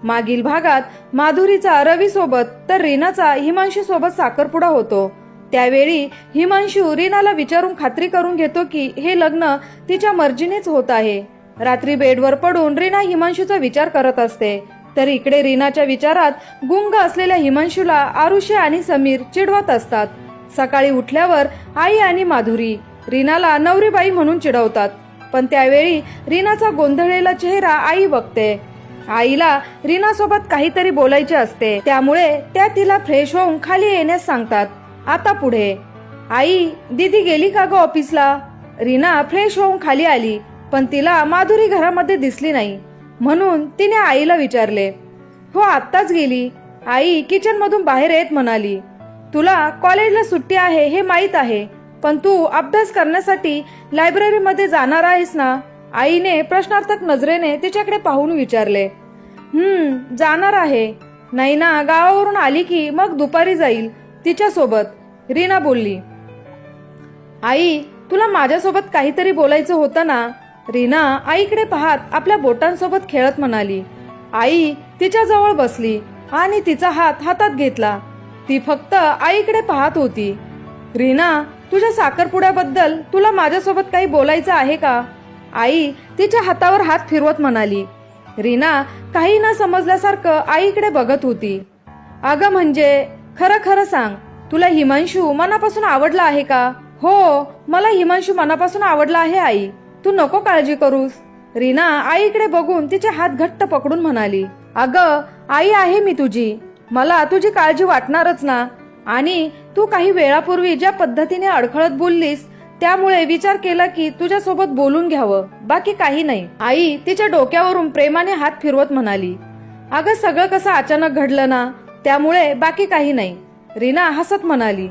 मागील भागात माधुरीचा रवी सोबत तर रीनाचा हिमांशू सोबत साखरपुडा होतो। त्यावेळी हिमांशू रीनाला विचारून खात्री करून घेतो की हे लग्न तिच्या मर्जीनेच होत आहे। रात्री बेडवर पडून रीना हिमांशूचा विचार करत असते, तर इकडे रीनाच्या विचारात गुंग असलेल्या हिमांशूला आरुषी आणि समीर चिडवत असतात। सकाळी उठल्यावर आई आणि माधुरी रीनाला नवरीबाई म्हणून चिडवतात, पण त्यावेळी रीनाचा गोंधळलेला चेहरा आई बघते। आईला रीना सोबत काहीतरी बोलायचे असते, त्यामुळे त्या तिला फ्रेश होऊन खाली येण्यास सांगतात। आता पुढे, आई दीदी गेली का ग ऑफिसला? रीना फ्रेश होऊन खाली आली, पण तिला माधुरी घरामध्ये दिसली नाही, म्हणून तिने आईला विचारले। हो आत्ताच गेली, आई किचन मधून बाहेर येत म्हणाली। तुला कॉलेजला सुट्टी आहे हे माहित आहे, पण तू अभ्यास करण्यासाठी लायब्ररीमध्ये जाणार आहेस ना? आईने प्रश्नार्थक नजरेने तिच्याकडे पाहून विचारले। जाणार आहे। नाही ना, गावावरून आली की मग दुपारी जाईल तिच्या सोबत, रीना बोलली। आई तुला माझ्यासोबत काहीतरी बोलायचं होतं ना? रीना आईकडे पाहत आपल्या बोटांसोबत खेळत म्हणाली। आई तिच्या जवळ बसली आणि तिचा हात हातात घेतला। ती फक्त आईकडे पाहत होती। रीना तुझ्या साखरपुड्याबद्दल तुला माझ्यासोबत काही बोलायचं आहे का? आई तिच्या हातावर हात फिरवत म्हणाली। रीना काही न समजल्यासारखं आईकडे बघत होती। अगं म्हणजे खरं खरं सांग, तुला हिमांशू मनापासून आवडला आहे का? हो मला हिमांशू मनापासून आवडला आहे आई, तू नको काळजी करूस, रीना आईकडे बघून तिचे हात घट्ट पकडून म्हणाली। अगं आई आहे मी तुझी, मला तुझी काळजी वाटणारच ना। आणि तू काही वेळापूर्वी ज्या पद्धतीने अडखळत बोललीस त्यामुळे विचार केला की तुझ्यासोबत बोलून घ्यावं, बाकी काही नाही। आई तिच्या डोक्यावरून प्रेमाने हात फिरवत म्हणाली। अगं सगळं कसं अचानक घडलं ना, त्यामुळे बाकी काही नाही, रीना हसत म्हणाली।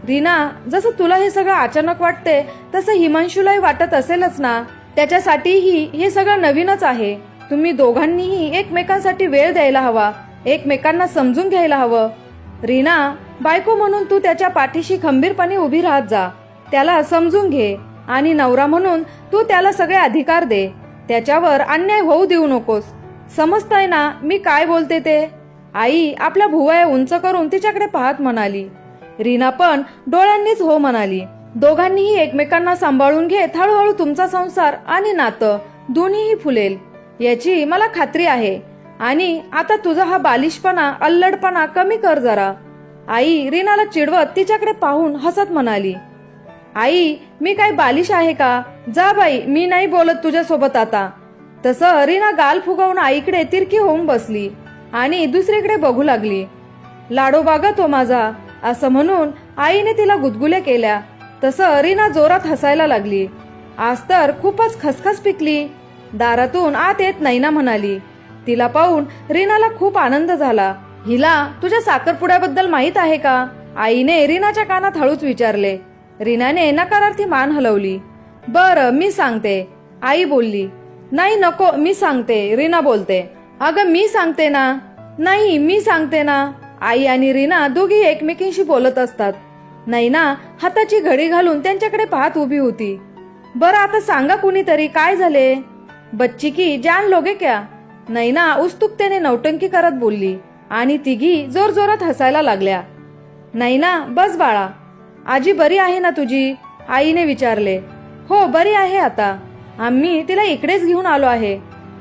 रीना जसं तुला हे सगळं अचानक वाटते तसं हिमांशूलाही वाटत असेलच ना, त्याच्यासाठीही हे सगळं नवीनच आहे। तुम्ही दोघांनीही एकमेकांसाठी वेळ द्यायला हवा, एकमेकांना समजून घ्यायला हवं। रीना बायको म्हणून तू त्याच्या पाठीशी खंबीरपणे उभी राहत जा, त्याला समजून घे, आणि नवरा म्हणून तू त्याला सगळे अधिकार दे, त्याच्यावर अन्याय होऊ देऊ नकोस। समजतंय ना मी काय बोलते ते? आई आपल्या भुवया उंच करून तिच्याकडे पाहत म्हणाली। रीना पण डोळ्यांनीच हो म्हणाली। दोघांनीही एकमेकांना सांभाळून घेत हळूहळू तुमचा संसार आणि नातं दोन्हीही फुलेल याची मला खात्री आहे। आणि आता तुझा हा बालिशपणा अल्लडपणा कमी कर जरा, आई रीनाला चिडवत तिच्याकडे पाहून हसत म्हणाली। आई मी काय बालिश आहे का? जा बाई, मी नाही बोलत तुझ्यासोबत आता। तसं रीना गाल फुगवून आईकडे तिरकी होऊन बसली आणि दुसरीकडे बघू लागली। लाडोबा ग तो माझा, असं म्हणून आईने तिला गुदगुल्या केल्या। तसं रीना जोरात हसायला लागली। आज तर खूपच खसखस पिकली, दारातून आत येत नैना म्हणाली। तिला पाहून रीनाला खूप आनंद झाला। हिला तुझ्या साखरपुड्याबद्दल माहित आहे का? आईने रीनाच्या कानात हळूच विचारले। रीनाने नकारार्थी मान हलवली। बरं मी सांगते, आई बोलली। नाही नको मी सांगते, रीना बोलते। अगं मी सांगते ना। नाही मी सांगते ना। आई आणि रीना दोघी एकमेकींशी बोलत असतात। नैना हाताची घडी घालून त्यांच्याकडे पाहत उभी होती। बरं आता सांगा कुणीतरी काय झाले? बच्ची की जान लोगे क्या? नैना उत्सुकतेने नौटंकी करत बोलली आणि तिघी जोर जोरात हसायला लागल्या। नैना बस बाळा, आजी बरी आहे ना तुझी? आईने विचारले। हो बरी आहे आता, आम्ही तिला इकडेच घेऊन आलो आहे,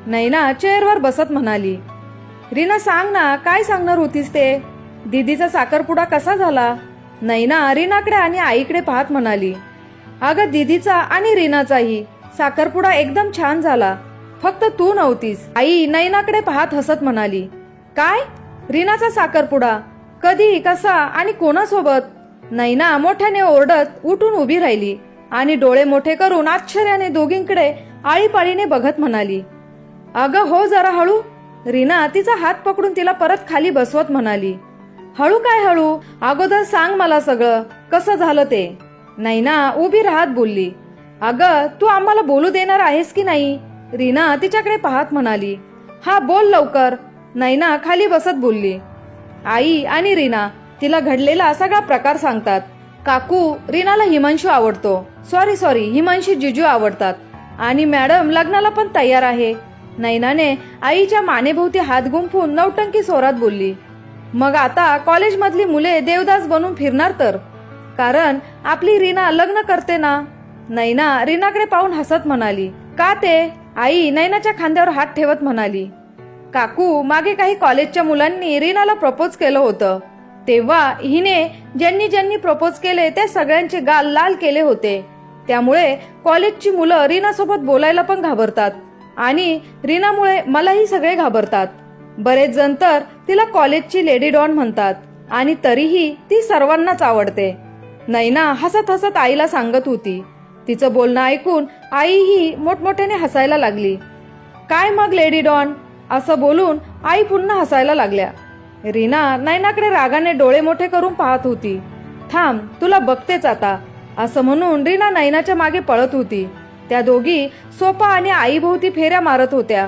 नैना चेअरवर बसत म्हणाली। रीना सांग ना काय सांगणार होतीस ते? दीदीचा साखरपुडा कसा झाला? नैना रीनाकडे आणि आईकडे पाहत म्हणाली। अगं दीदीचा आणि रीनाचाही साखरपुडा एकदम छान झाला, फक्त तू नव्हतीस, आई नैनाकडे पाहत हसत म्हणाली। काय? रीनाचा साखरपुडा? कधी, कसा आणि कोणासोबत? नैना मोठ्याने ओरडत उठून उभी राहिली आणि डोळे मोठे करून आश्चर्याने दोघींकडे आळीपाळीने बघत म्हणाली। अगं हो जरा हळू, रीना तिचा हात पकडून तिला परत खाली बसवत म्हणाली। हळू काय हळू, अगोदर सांग मला सगळं कसं झालं ते, नैना उभी राहत बोलली। अगं तू आम्हाला बोलू देणार आहेस की नाही? रीना तिच्याकडे पाहत म्हणाली। हा बोल लवकर, नैना खाली बसत बोलली। आई आणि रीना तिला घडलेला सगळा प्रकार सांगतात। काकू रीनाला हिमांशू आवडतो, सॉरी हिमांशी जिजू आवडतात, आणि मॅडम लग्नाला पण तयार आहे। नैनाने आईच्या मानेभोवती हात गुंफून नौटंकी स्वरात बोलली, मग आता कॉलेजमधली मुले देवदास बनून फिरणार तर, कारण आपली रीना लग्न करते ना. नैना रीनाकडे पाहून हसत म्हणाली, का ते? आई नैनाच्या खांद्यावर हात ठेवत म्हणाली, काकू, मागे काही कॉलेजच्या मुलांनी रीनाला प्रपोज केलं होतं. तेव्हा हिने ज्यांनी ज्यांनी प्रपोज केले ते सगळ्यांचे गाल लाल केले होते. त्यामुळे कॉलेजची मुलं रीनासोबत बोलायला पण घाबरतात आणि रीनामुळे मलाही सगळे घाबरतात. बरेच जण तर तिला कॉलेजची लेडी डॉन म्हणतात आणि तरीही ती सर्वांनाच आवडते. नैना हसत हसत आईला सांगत होती. तिचं बोलणं ऐकून आईही मोठमोठ्याने हसायला लागली. काय मग लेडी डॉन? असं बोलून आई पुन्हा हसायला लागल्या. रीना नैनाकडे रागाने डोळे मोठे करून पाहत होती. थांब, तुला बघतेच आता, असं म्हणून रीना नैनाच्या मागे पळत होती. त्या दोघी सोपा आणि आईभोवती फेऱ्या मारत होत्या.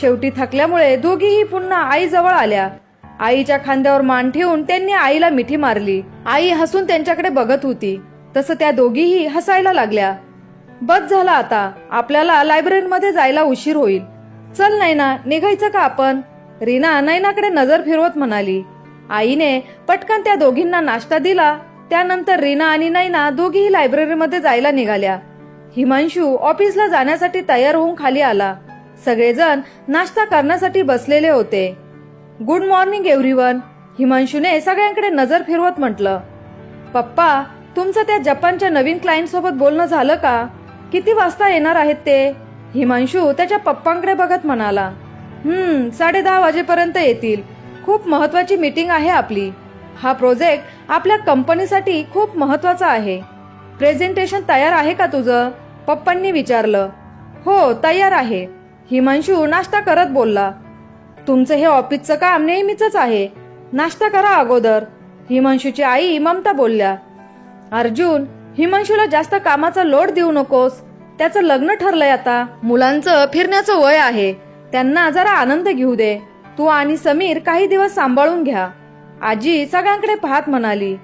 शेवटी थकल्यामुळे दोघीही पुन्हा आई जवळ आल्या. आईच्या खांद्यावर मान ठेवून त्यांनी आईला मिठी मारली. आई हसून त्यांच्याकडे बघत होती. तसं त्या दोघीही हसायला लागल्या. बस झाला आता, आपल्याला लायब्ररीमध्ये जायला उशीर होईल. चल नैना, निघायचं का आपण? रीना नैनाकडे नजर फिरवत म्हणाली. आईने पटकन त्या दोघींना नाश्ता दिला. त्यानंतर रीना आणि नैना दोघीही लायब्ररीमध्ये जायला निघाल्या. हिमांशू ऑफिसला जाण्यासाठी तयार होऊन खाली आला. सगळेजण नाश्ता करण्यासाठी बसलेले होते. गुड मॉर्निंग एव्हरीवन, हिमांशूने सगळ्यांकडे नजर फिरवत म्हटलं. पप्पा, तुमचं त्या जपानच्या नवीन क्लायंट सोबत बोलणं झालं का? किती वाजता येणार आहेत ते? हिमांशू त्याच्या पप्पांकडे बघत म्हणाला. 10:30 वाजेपर्यंत येतील. खूप महत्वाची मीटिंग आहे आपली. हा प्रोजेक्ट आपल्या कंपनीसाठी खूप महत्वाचा आहे. प्रेझेंटेशन तयार आहे का तुझं? पप्पांनी विचारलं. हो, तयार आहे, हिमांशू नाश्ता करत बोलला. तुमचं हे ऑफिसचं काम नेहमीच आहे, नाश्ता करा अगोदर, हिमांशूची आई ममता बोलल्या. अर्जुन, हिमांशूला जास्त कामाचा लोड देऊ नकोस. त्याचं लग्न ठरलंय आता. मुलांचं फिरण्याचं वय आहे, त्यांना जरा आनंद घेऊ दे. तू आणि समीर काही दिवस सांभाळून घ्या, आजी सगळ्यांकडे पाहत म्हणाली.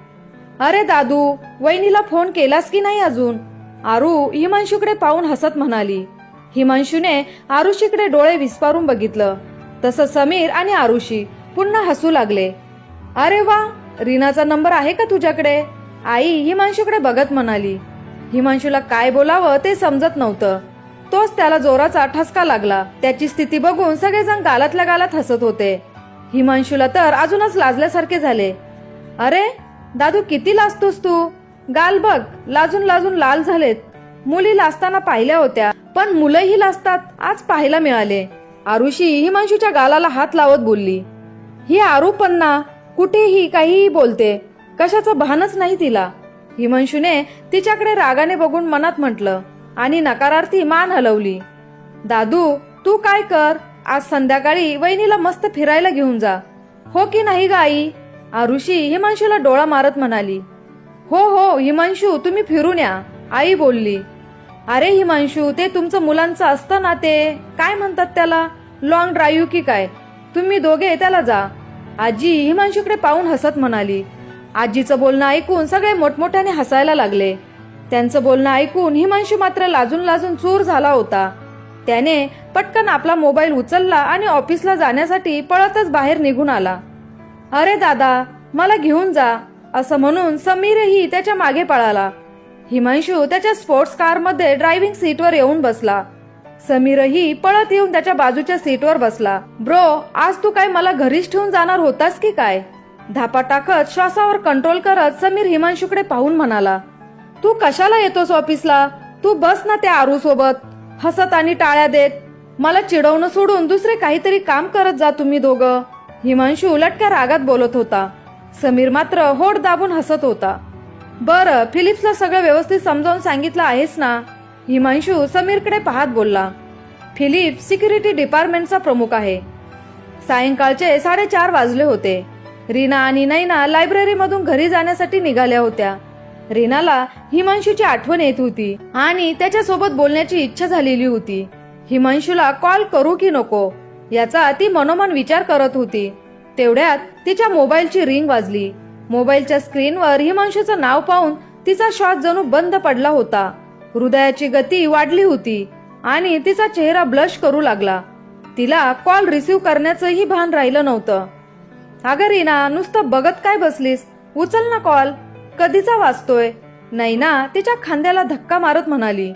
अरे दादू, वहिनीला फोन केलास की नाही अजून? आरू हिमांशूकडे पाहून हसत म्हणाली. हिमांशूने आरुषीकडे डोळे विस्पारून बघितलं. तसं समीर आणि आरुषी पुन्हा हसू लागले. अरे वा, रीनाचा नंबर आहे का तुझ्याकडे? आई हिमांशूकडे बघत म्हणाली. हिमांशूला काय बोलावं ते समजत नव्हतं. तोच त्याला जोराचा ठसका लागला. त्याची स्थिती बघून सगळेजण गालातल्या गालात हसत होते. हिमांशूला तर अजूनच लाजल्यासारखे झाले. अरे दादू, किती लाजतोस तू? गाल बघ, लाजून लाजून लाल झालेत. मुली लाजताना पाहिल्या होत्या, पण मुलंही लाजतात आज पाहायला मिळाले. आरुषी हिमांशूच्या गालाला हात लावत बोलली. ही आरू पन्ना कुठेही काहीही बोलते, कशाचं भानच नाही तिला. हिमांशूने तिच्याकडे रागाने बघून मनात म्हटलं आणि नकारार्थी मान हलवली. दादू, तू काय कर, आज संध्याकाळी वहिनीला मस्त फिरायला घेऊन जा, हो की नाही ग आई? आरुषी हिमांशूला डोळा मारत म्हणाली. हो हो हिमांशू, तुम्ही फिरून या, आई बोलली. अरे हिमांशू, ते तुमचं मुलांचं असतं ना, ते काय म्हणतात त्याला, लॉंग ड्राईव्ह की काय? तुम्ही दोघे त्याला जा, आजी हिमांशूकडे पाहून हसत म्हणाली. आजीचं बोलणं ऐकून सगळे मोठमोठ्याने हसायला लागले. त्यांचं बोलणं ऐकून हिमांशू मात्र लाजून लाजून चूर झाला होता. त्याने पटकन आपला मोबाईल उचलला आणि ऑफिसला जाण्यासाठी पळतच बाहेर निघून आला. अरे दादा, मला घेऊन जा, असं म्हणून समीरही त्याच्या मागे पळाला. हिमांशू त्याच्या स्पोर्ट्स कारमध्ये ड्रायव्हिंग सीटवर येऊन बसला. समीरही पळत येऊन त्याच्या बाजूच्या सीटवर बसला. ब्रो, आज तू काय मला घरीच ठेवून जाणार होतास की काय? धापा टाकत श्वासावर कंट्रोल करत समीर हिमांशूकडे पाहून म्हणाला. तू कशाला येतोस ऑफिसला? तू बस ना त्या आरू सोबत. हसत आणि टाळ्या देत मला चिडवणं सोडून दुसरे काहीतरी काम करत जा तुम्ही दोघं. हिमांशू लटक्या रागात बोलत होता. समीर मात्र होठ दाबून हसत होता. बरं, फिलिप्सला सगळं व्यवस्थित समजावून सांगितलं आहेस ना? हिमांशू समीरकडे पाहत बोलला. फिलिप सिक्युरिटी डिपार्टमेंटचा प्रमुख आहे. सायंकाळचे 4:30 वाजले होते. रीना आणि नैना लायब्ररीमधून घरी जाण्यासाठी निघाल्या होत्या. रीनाला हिमांशूची आठवण येत होती आणि त्याच्यासोबत बोलण्याची इच्छा झालेली होती. हिमांशूला कॉल करू की नको याचा ती मनोमन विचार करत होती. तेवढ्यात तिच्या मोबाईलची रिंग वाजली. मोबाईलच्या स्क्रीनवर हिमांशूचं नाव पाहून तिचा श्वास जणू बंद पडला होता. हृदयाची गती वाढली होती आणि तिचा चेहरा ब्लश करू लागला. तिला कॉल रिसीव्ह करण्याचंही भान राहिलं नव्हतं. अगं रीना, नुसतं बघत काय बसलीस? उचल ना कॉल. कधीचा वाजतोय? नैना तिच्या खांद्याला धक्का मारत म्हणाली.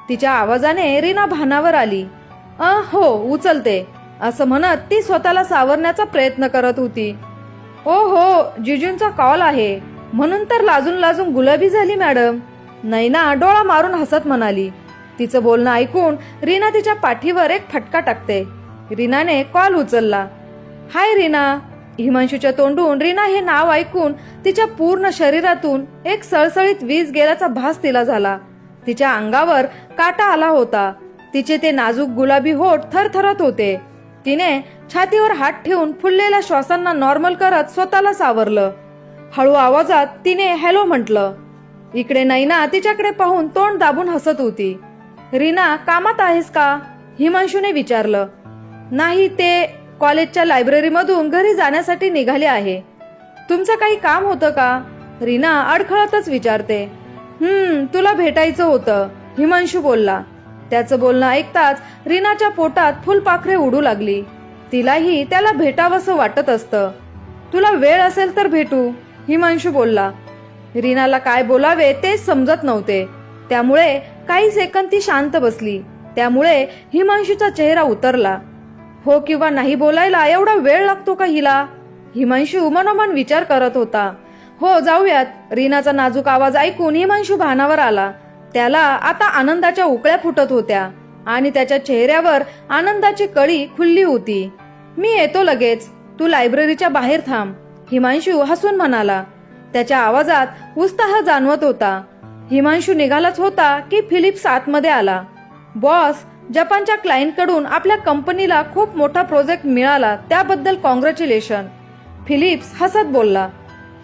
तिच्या आवाजाने रीना भानावर आली. हो उचलते असं म्हणत ती स्वतःला सावरण्याचा प्रयत्न करत होती. ओ हो, जिजूंचा कॉल आहे म्हणून तर लाजून लाजून गुलाबी झाली मॅडम. नैना डोळा मारून हसत म्हणाली. तिचं बोलणं ऐकून रीना तिच्या पाठीवर एक फटका टाकते. रीनाने कॉल उचलला. हाय रीना. हिमांशूच्या तोंडून रीना हे नाव ऐकून तिच्या पूर्ण शरीरातून एक सळसळीत वीज गेल्याचा भास तिला झाला. तिच्या अंगावर काटा आला होता. तिचे ते नाजूक गुलाबी होठ थरथरत होते. तिने छातीवर हात ठेवून फुललेल्या श्वासांना नॉर्मल करत स्वतःला सावरलं. हळू आवाजात तिने हॅलो म्हटलं. इकडे नैना तिच्याकडे पाहून तोंड दाबून हसत होती. रीना, कामात आहेस का? हिमांशूने विचारलं. नाही, ते कॉलेजच्या लायब्ररीमधून घरी जाण्यासाठी निघाले आहे. तुमचं काही काम होतं का? रीना अडखळतच विचारते. तुला भेटायचं होतं, हिमांशू बोलला. त्याचं बोलणं ऐकताच रीनाच्या पोटात फुलपाखरे उडू लागली. तिलाही त्याला भेटावंसं वाटत असतं. तुला वेळ असेल तर भेटू, हिमांशू बोलला. रीनाला काय बोलावे तेच समजत नव्हते. त्यामुळे काही सेकंद ती शांत बसली. त्यामुळे हिमांशूचा चेहरा उतरला. हो किंवा नाही बोलायला एवढा वेळ लागतो का हिला? हिमांशू मनोमन विचार करत होता. हो जाऊयात. रीनाचा नाजूक आवाज ऐकून हिमांशू भानावर आला. त्याला आता आनंदाच्या उकळ्या फुटत होत्या आणि त्याच्या चेहऱ्यावर आनंदाची कळी खुलली होती. मी येतो लगेच, तू लायब्ररीच्या बाहेर थांब, हिमांशू हसून म्हणाला. त्याच्या आवाजात उत्साह जाणवत होता. हिमांशू निघालाच होता की फिलिप्स आतमध्ये आला. बॉस, जपानच्या क्लायंट कडून आपल्या कंपनीला खूप मोठा प्रोजेक्ट मिळाला, त्याबद्दल कॉंग्रॅच्युलेशन, फिलिप्स हसत बोलला.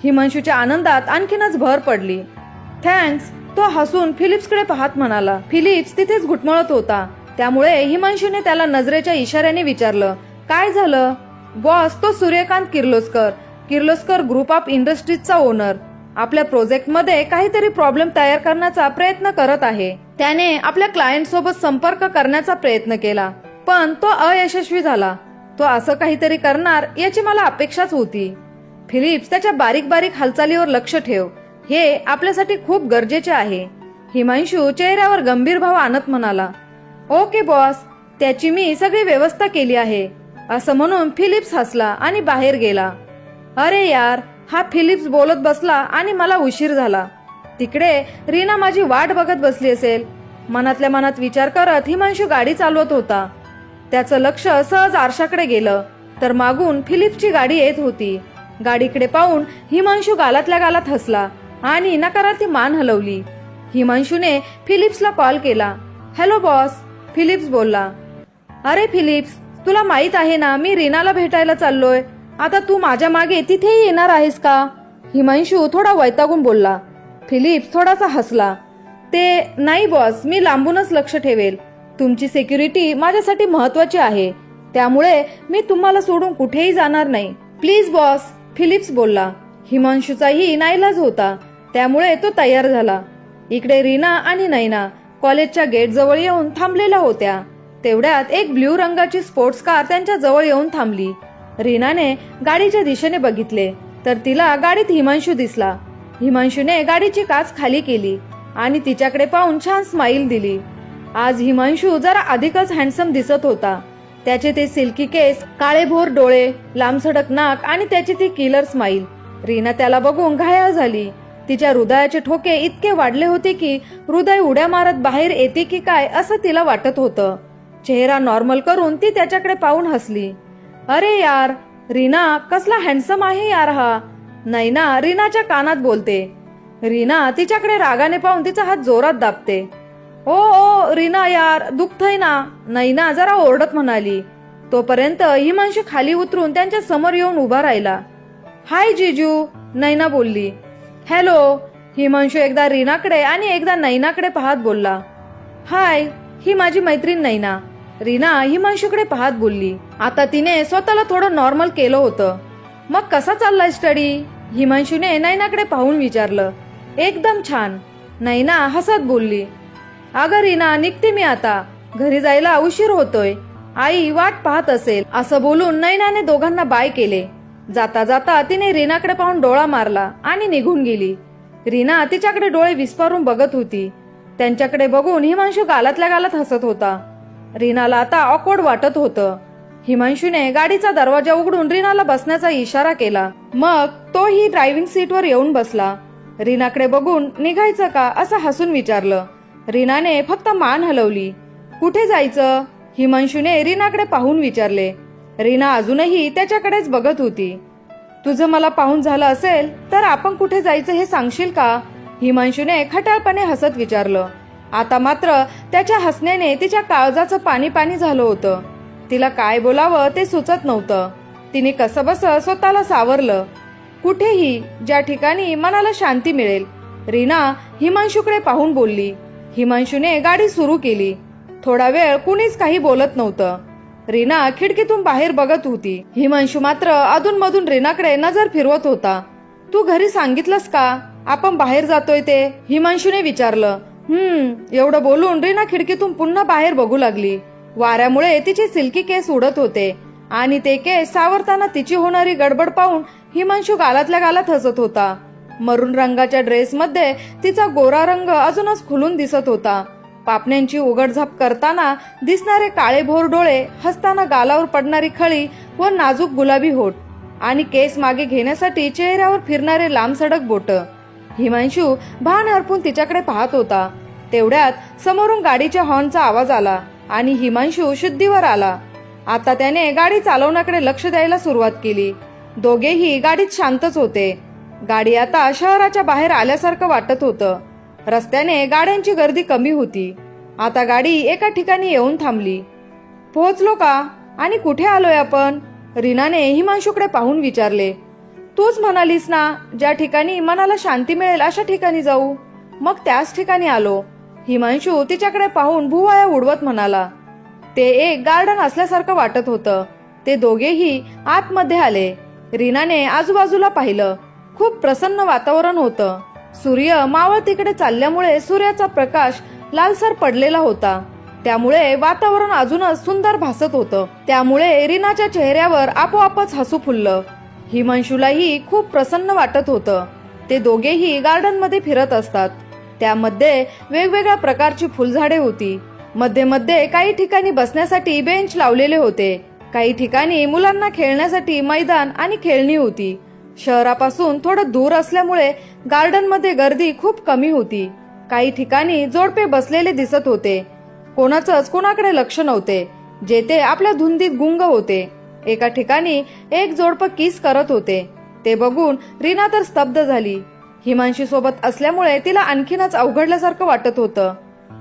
हिमांशूच्या आनंदात आणखीनच भर पडली. थँक्स, तो हसून फिलिप्सकडे पाहत म्हणाला. फिलिप्स तिथेच घुटमळत होता. त्यामुळे हिमांशूने त्याला नजरेच्या इशाऱ्याने विचारलं, काय झालं? बॉस, तो सूर्यकांत किर्लोस्कर ग्रुप ऑफ इंडस्ट्रीजचा ओनर आपल्या प्रोजेक्टमध्ये काहीतरी प्रॉब्लेम तयार करण्याचा प्रयत्न करत आहे. त्याने आपल्या क्लायंट सोबत संपर्क करण्याचा प्रयत्न केला, पण तो अयशस्वी झाला. तो असं काहीतरी करणार याची मला अपेक्षाच होती. फिलिप्स, त्याच्या बारीक बारीक हालचालीवर लक्ष ठेव, हे आपल्यासाठी खूप गरजेचे आहे, हिमांशू चेहऱ्यावर गंभीर भाव आणत म्हणाला. ओके बॉस, त्याची मी सगळी व्यवस्था केली आहे, असं म्हणून फिलिप्स हसला आणि बाहेर गेला. अरे यार, हा फिलिप्स बोलत बसला आणि मला उशीर झाला. तिकडे रीना माझी वाट बघत बसली असेल, मनातल्या मनात विचार करत हिमांशू गाडी चालवत होता. त्याचं लक्ष सहज आरशाकडे गेलं तर मागून फिलिप्सची गाडी येत होती. गाडीकडे पाहून हिमांशू गालातल्या गालात हसला आणि नकारार्थी मान हलवली. हिमांशूने फिलिप्सला कॉल केला. हॅलो बॉस, फिलिप्स बोलला. अरे फिलिप्स, तुला माहित आहे ना मी रीनाला भेटायला चाललोय. आता तू माझ्या मागे तिथेही येणार आहेस का? हिमांशू थोडा वैतागून बोलला. फिलिप्स थोडासा हसला. ते नाही बॉस, मी लांबूनच लक्ष ठेवेल. तुमची सिक्युरिटी माझ्यासाठी महत्वाची आहे, त्यामुळे मी तुम्हाला सोडून कुठेही जाणार नाही. प्लीज बॉस, फिलिप्स बोलला. हिमांशूचाही नाईलाज होता, त्यामुळे तो तयार झाला. इकडे रीना आणि नैना कॉलेजच्या गेट जवळ येऊन थांबलेल्या होत्या. तेवढ्यात एक ब्ल्यू रंगाची स्पोर्ट्स कार त्यांच्या जवळ येऊन थांबली. रीनाने गाडीच्या दिशेने बघितले तर तिला गाडीत हिमांशू दिसला. हिमांशूने गाडीची काच खाली केली आणि तिच्याकडे पाहून छान स्माइल दिली. आज हिमांशू जरा अधिकच हँडसम दिसत होता. त्याचे ते सिल्की केस, काळेभोर डोळे, लांबसडक नाक आणि त्याची ती किलर स्माइल. रीना त्याला बघून घायाळ झाली. तिच्या हृदयाचे ठोके इतके वाढले होते की हृदय उड्या मारत बाहेर येते की काय असं तिला वाटत होतं. चेहरा नॉर्मल करून ती त्याच्याकडे पाहून हसली. अरे यार, रीना कसला हँडसम आहे यार हा, नैना रीनाच्या कानात बोलते. रीना तिच्याकडे रागाने पाहून तिचा हात जोरात दाबते. ओ ओ रीना यार, दुखतय ना, नैना जरा ओरडत म्हणाली. तोपर्यंत हिमांशू खाली उतरून त्यांच्या समोर येऊन उभा राहिला. हाय जीजू, नैना बोलली. हॅलो, हिमांशू एकदा रीनाकडे आणि एकदा नैनाकडे पाहत बोलला. हाय, ही माझी मैत्रीण नैना, रीना हिमांशूकडे पाहत बोलली. आता तिने स्वतःला थोडं नॉर्मल केलं होतं. मग कसा चाललाय स्टडी, हिमांशूने नैनाकडे पाहून विचारलं. एकदम छान, नैना हसत बोलली. अगं रीना, निघते मी आता, घरी जायला उशीर होतोय आई वाट पाहत असेल असं बोलून नैनाने दोघांना बाय केले. जाता जाता तिने रीनाकडे पाहून डोळा मारला आणि निघून गेली. रीना तिच्याकडे डोळे विस्फारून बघत होती. त्यांच्याकडे बघून हिमांशू गालातल्या गालात हसत होता. रीनाला आता ऑकवर्ड वाटत होतं. हिमांशूने गाडीचा दरवाजा उघडून रीनाला बसण्याचा इशारा केला. मग तोही ड्रायव्हिंग सीटवर येऊन बसला. रीनाकडे बघून निघायचं का असं हसून विचारलं. रीनाने फक्त मान हलवली. कुठे जायचं? हिमांशूने रीनाकडे पाहून विचारले. रीना अजूनही त्याच्याकडेच बघत होती. तुझं मला पाहून झालं असेल तर आपण कुठे जायचं हे सांगशील का? हिमांशूने खट्याळपणे हसत विचारलं. आता मात्र त्याच्या हसण्याने तिच्या काळजाचं पाणी पाणी झालं होतं. तिला काय बोलावं ते सुचत नव्हतं. तिने कसंबस स्वतःला सावरलं. कुठेही, ज्या ठिकाणी मनाला शांती मिळेल. रीना हिमांशूकडे पाहून बोलली. हिमांशूने गाडी सुरू केली. थोडा वेळ कुणीच काही बोलत नव्हतं. रीना खिडकीतून बाहेर बघत होती. हिमांशू मात्र अधूनमधून रीनाकडे नजर फिरवत होता. तू घरी सांगितलंस का आपण बाहेर जातोय ते? हिमांशूने विचारलं. एवढं बोलून रीना खिडकीतून पुन्हा बाहेर बघू लागली. वाऱ्यामुळे तिचे सिल्की केस उडत होते आणि ते केस सावरताना तिची होणारी गडबड पाहून हिमांशू गालातल्या गालात हसत होता. मरून रंगाच्या ड्रेसमध्ये तिचा गोरा रंग अजूनच खुलून दिसत होता. पापण्यांची उघडझाप करताना दिसणारे काळेभोर डोळे, हसताना गालावर पडणारी खळी व नाजूक गुलाबी होठ आणि केस मागे घेण्यासाठी चेहऱ्यावर फिरणारे लांबसडक बोट. हिमांशू भान हरपून तिच्याकडे पाहत होता. तेवढ्यात समोरून गाडीच्या हॉर्नचा आवाज आला आणि हिमांशू शुद्धीवर आला. आता त्याने गाडी चालवण्याकडे लक्ष द्यायला सुरुवात केली. दोघेही गाडीत शांतच होते. गाडी आता शहराच्या बाहेर आल्यासारखं वाटत होतं. रस्त्याने गाड्यांची गर्दी कमी होती. आता गाडी एका ठिकाणी येऊन थांबली. पोहोचलो का आणि कुठे आलोय आपण? रीनाने हिमांशूकडे पाहून विचारले. तूच म्हणालीस ना ज्या ठिकाणी मनाला शांती मिळेल अशा ठिकाणी जाऊ. मग त्याच ठिकाणी आलो. हिमांशू तिच्याकडे पाहून भुवया उडवत म्हणाला. ते एक गार्डन असल्यासारखं वाटत होतं. ते दोघेही आतमध्ये आले. रीनाने आजूबाजूला पाहिलं. खूप प्रसन्न वातावरण होतं. सूर्य मावळतीकडे चालल्यामुळे सूर्याचा प्रकाश लालसर पडलेला होता. त्यामुळे वातावरण अजूनच सुंदर भासत होतं. त्यामुळे रीनाच्या चेहऱ्यावर आपोआपच हसू फुललं. हिमांशूलाही खूप प्रसन्न वाटत होतं. ते दोघेही गार्डन मध्ये फिरत असतात. त्यामध्ये वेगवेगळ्या प्रकारची फुलझाडे होती. मध्ये मध्ये काही ठिकाणी बसण्यासाठी बेंच लावलेले होते. काही ठिकाणी मुलांना खेळण्यासाठी मैदान आणि खेळणी होती. शहरापासून थोडं दूर असल्यामुळे गार्डन मध्ये गर्दी खूप कमी होती. काही ठिकाणी जोडपे बसलेले दिसत होते. कोणाचंच कोणाकडे लक्ष नव्हते. जे ते आपल्या धुंदीत गुंग होते. एका ठिकाणी एक जोडपं किस करत होते. ते बघून रीना तर स्तब्ध झाली. हिमांशी सोबत असल्यामुळे तिला आणखीनच अवघडल्यासारखं वाटत होतं.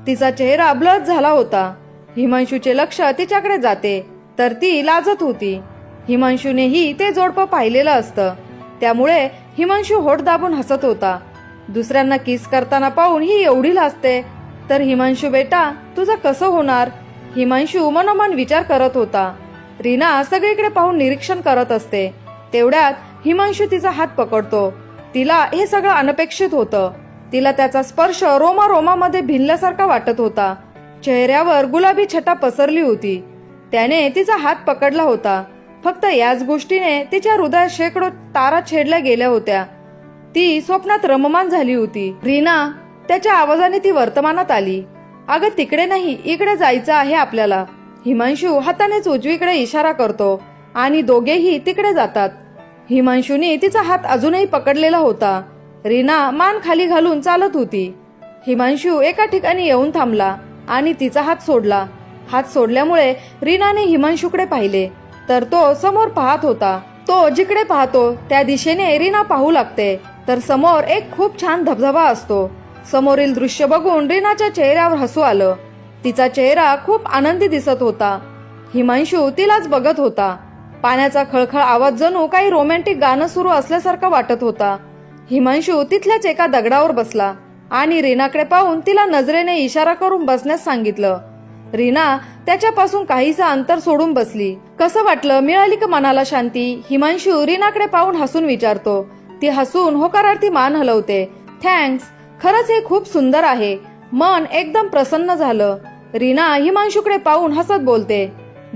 तिचा चेहरा ब्लर झाला होता. हिमांशूचे लक्ष तिच्याकडे जाते तर ती लाजत होती. हिमांशूनेही ते जोडपं पाहिलेलं असतं. त्यामुळे हिमांशू होठ दाबून हसत होता. दुसऱ्यांना किस करताना पाहून ही एवढी लाजते तर हिमांशू बेटा तुझं कसं होणार? हिमांशू मनोमन विचार करत होता. रीना सगळीकडे पाहून निरीक्षण करत असते. तेवढ्यात हिमांशू तिचा हात पकडतो. तिला हे सगळं अनपेक्षित होतं. तिला त्याचा स्पर्श रोमारोमामध्ये भिनल्यासारखा वाटत होता. चेहऱ्यावर गुलाबी छटा पसरली होती. त्याने तिचा हात पकडला होता. फक्त याच गोष्टीने तिच्या हृदयात शेकडो तारा छेडल्या गेल्या होत्या. ती स्वप्नात रममान झाली होती. रीना, त्याच्या आवाजाने ती वर्तमानात आली. अगं तिकडे नाही, इकडे जायचं आहे आपल्याला. हिमांशू हातानेच उजवीकडे इशारा करतो आणि दोघेही तिकडे जातात. हिमांशूने तिचा हात अजूनही पकडलेला होता. रीना मान खाली घालून चालत होती. हिमांशू एका ठिकाणी येऊन थांबला आणि तिचा हात सोडला. हात सोडल्यामुळे रीनाने हिमांशूकडे पाहिले तर तो समोर पाहत होता. तो जिकडे पाहतो त्या दिशेने रीना पाहू लागते. तर समोर एक खूप छान धबधबा असतो. समोरील दृश्य बघून रीनाच्या चेहऱ्यावर हसू आलं. तिचा चेहरा खूप आनंदी दिसत होता. हिमांशू तिलाच बघत होता. पाण्याचा खळखळ आवाज जणू काही रोमॅन्टिक गाणं सुरू असल्यासारखं वाटत होता. हिमांशू तिथल्याच एका दगडावर बसला आणि रीनाकडे पाहून तिला नजरेने इशारा करून बसण्यास सांगितलं. रीना त्याच्यापासून काहीसं अंतर सोडून बसली. कसं वाटलं? मिळाली का मनाला शांती? हिमांशू रीनाकडे पाहून हसून विचारतो. ती हसून होकारार्थी मान हलवते. थँक्स, खरंच हे खूप सुंदर आहे. मन एकदम प्रसन्न झालं. रीना हिमांशूकडे पाहून हसत बोलते.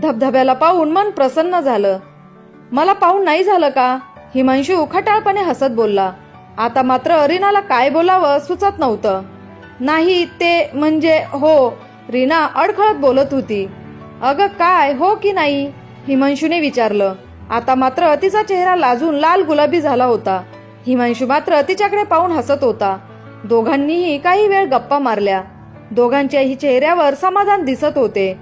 धबधब्याला पाहून मन प्रसन्न झालं. मला पाहून नाही झालं का? हिमांशू खटाळपणे हसत बोलला. आता मात्र रीनाला काय बोलावं सुचत नव्हतं. नाही ते म्हणजे हो, रीना अडखळत बोलत होती. अगं काय हो की नाही? हिमांशूने विचारलं. आता मात्र तिचा चेहरा लाजून लाल गुलाबी झाला होता. हिमांशू मात्र तिच्याकडे पाहून हसत होता. दोघांनीही काही वेळ गप्पा मारल्या. दोघांच्याही चेहऱ्यावर समाधान दिसत होते.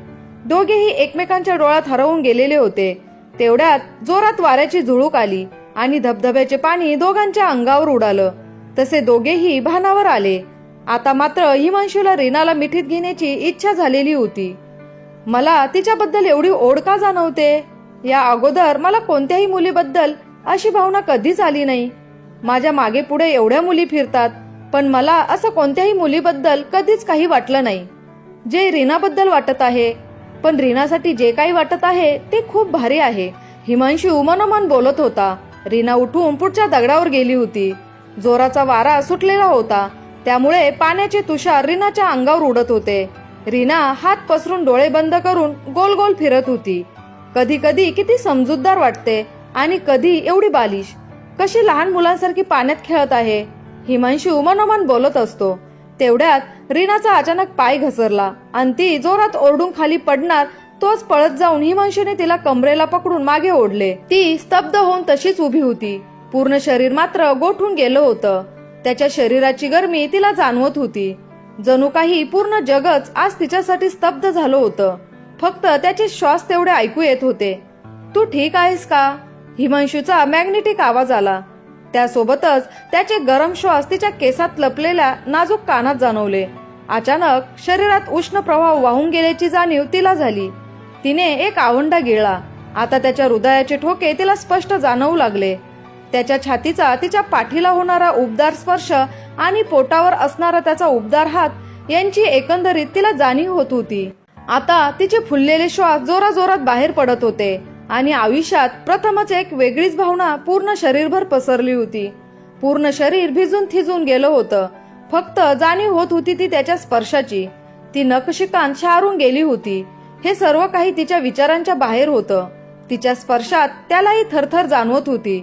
दोघेही एकमेकांच्या डोळ्यात हरवून गेलेले होते. तेवढ्यात जोरात वाऱ्याची झुळूक आली आणि धबधब्याचे पाणी दोघांच्या अंगावर उडालं. तसे दोघेही भानावर आले. आता मात्र हिमांशूला रीनाला मिठीत घेण्याची इच्छा झालेली होती. मला तिच्याबद्दल एवढी ओढ का जाणवते? या अगोदर मला कोणत्याही मुलीबद्दल अशी भावना कधीच आली नाही. माझ्या मागे पुढे एवढ्या मुली फिरतात, पण मला असं कोणत्याही मुलीबद्दल कधीच काही वाटलं नाही जे रीनाबद्दल वाटत आहे. पण रीनासाठी जे काही वाटत आहे ते खूप भारी आहे. हिमांशू मनोमन बोलत होता. रीना उठून पुढच्या दगडावर गेली होती. जोराचा वारा सुटलेला होता, त्यामुळे पाण्याचे तुषार रीनाच्या अंगावर उडत होते. रीना हात पसरून डोळे बंद करून गोल गोल फिरत होती. कधी कधी किती समजूतदार वाटते आणि कधी एवढी बालिश, कशी लहान मुलांसारखी पाण्यात खेळत आहे, हिमांशू मनोमन बोलत असतो. तेवढ्यात रीनाचा अचानक पाय घसरला आणि ती जोरात ओरडून खाली पडणार तोच पळत जाऊन हिमांशूने तिला कमरेला पकडून मागे ओढले. ती स्तब्ध होऊन तशीच उभी होती. पूर्ण शरीर मात्र गोठून गेलं होतं. त्याच्या शरीराची गरमी तिला जाणवत होती. जणू काही पूर्ण जगच आज तिच्यासाठी स्तब्ध झालं होतं. फक्त त्याचे श्वास तेवढे ऐकू येत होते. तू ठीक आहेस का? हिमांशूचा मॅग्नेटिक आवाज आला. त्यासोबतच त्याचे गरम श्वास तिच्या केसात लपलेल्या नाजूक कानात जाणवले. अचानक शरीरात उष्ण प्रवाह वाहून गेल्याची जाणीव तिला झाली. तिने एक आवंडा गिळला. आता त्याच्या हृदयाचे ठोके तिला स्पष्ट जाणवू लागले. त्याच्या छातीचा तिच्या पाठीला होणारा उबदार स्पर्श आणि पोटावर असणारा त्याचा उबदार हात यांची एकंदरीत तिला जाणीव होत होती. आता तिचे फुललेले श्वास जोराजोरात बाहेर पडत होते आणि आयुष्यात प्रथमच एक वेगळीच भावना पूर्ण शरीरभर पसरली होती. पूर्ण शरीर भिजून थिजून गेलं होतं. फक्त जाणीव होत होती ती त्याच्या स्पर्शाची. ती नखशिकांत शहारून गेली होती. हे सर्व काही तिच्या विचारांच्या बाहेर होतं. तिच्या स्पर्शात त्यालाही थरथर जाणवत होती.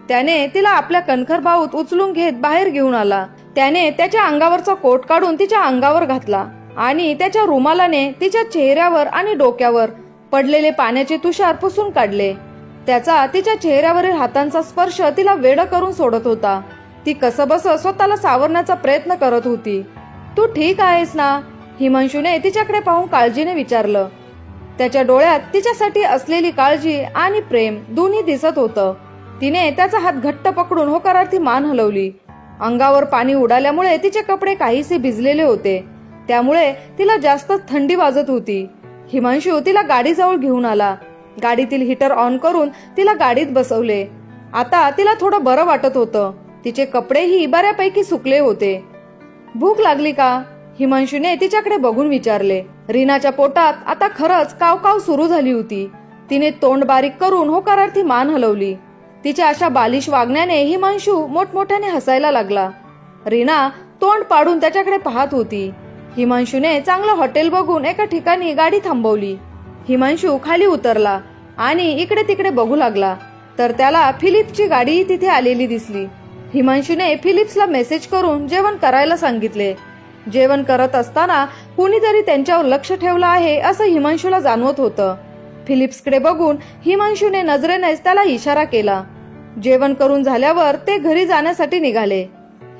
त्याने तिला आपल्या कणखर बाहूत उचलून घेत बाहेर घेऊन आला. त्याने त्याच्या अंगावरचा कोट काढून तिच्या अंगावर घातला आणि त्याच्या रुमालाने तिच्या चेहऱ्यावर आणि डोक्यावर पडलेले पाण्याचे तुषार पुसून काढले. त्याचा तिच्या चेहऱ्यावरील हातांचा स्पर्श तिला वेडं करून सोडत होता. ती कसबस स्वतःला सावरण्याचा प्रयत्न करत होती. तू ठीक आहेस ना? हिमांशूने तिच्याकडे पाहून काळजीने विचारलं. त्याच्या डोळ्यात तिच्यासाठी असलेली काळजी आणि प्रेम दोन्ही दिसत होतं. तिने त्याचा हात घट्ट पकडून होकारार्थी मान हलवली. अंगावर पाणी उडाल्यामुळे तिचे कपडे काहीसे भिजलेले होते, त्यामुळे तिला जास्त थंडी वाजत होती. हिमांशू तिला गाडीजवळ घेऊन आला. गाडीतील हीटर ऑन करून तिला गाडीत बसवले. आता तिला थोडं बरं वाटत होतं. तिचे कपडेही बऱ्यापैकी सुकले होते. भूक लागली का? हिमांशूने तिच्याकडे बघून विचारले. रीनाच्या पोटात आता खरंच कावकाव सुरू झाली होती. तिने तोंड बारीक करून होकारार्थी मान हलवली. तिच्या अशा बालिश वागण्याने हिमांशू मोठमोठ्याने हसायला लागला. रीना तोंड पाडून त्याच्याकडे पाहत होती. हिमांशूने चांगलं हॉटेल बघून एका ठिकाणी गाडी थांबवली. हिमांशू खाली उतरला आणि इकडे तिकडे बघू लागला, तर त्याला फिलिप्सची गाडीही तिथे आलेली दिसली. हिमांशूने फिलिप्सला मेसेज करून जेवण करायला सांगितले. जेवण करत असताना कुणीतरी त्यांच्यावर लक्ष ठेवलं आहे असं हिमांशूला जाणवत होतं. फिलिप्सकडे बघून हिमांशूने नजरेनेच त्याला इशारा केला. जेवण करून झाल्यावर ते घरी जाण्यासाठी निघाले.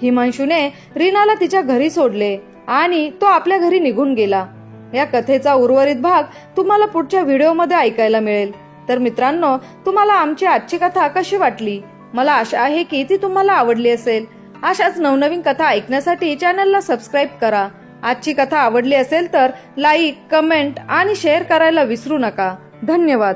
हिमांशूने रीनाला तिच्या घरी सोडले आणि तो आपल्या घरी निघून गेला. या कथेचा उर्वरित भाग तुम्हाला पुढच्या व्हिडिओमध्ये ऐकायला मिळेल. तर मित्रांनो, तुम्हाला आमची आजची कथा कशी वाटली? मला आशा आहे की ती तुम्हाला आवडली असेल. अशाच नवनवीन कथा ऐकण्यासाठी चॅनलला सबस्क्राईब करा. आजची कथा आवडली असेल तर लाईक, कमेंट आणि शेअर करायला विसरू नका. धन्यवाद.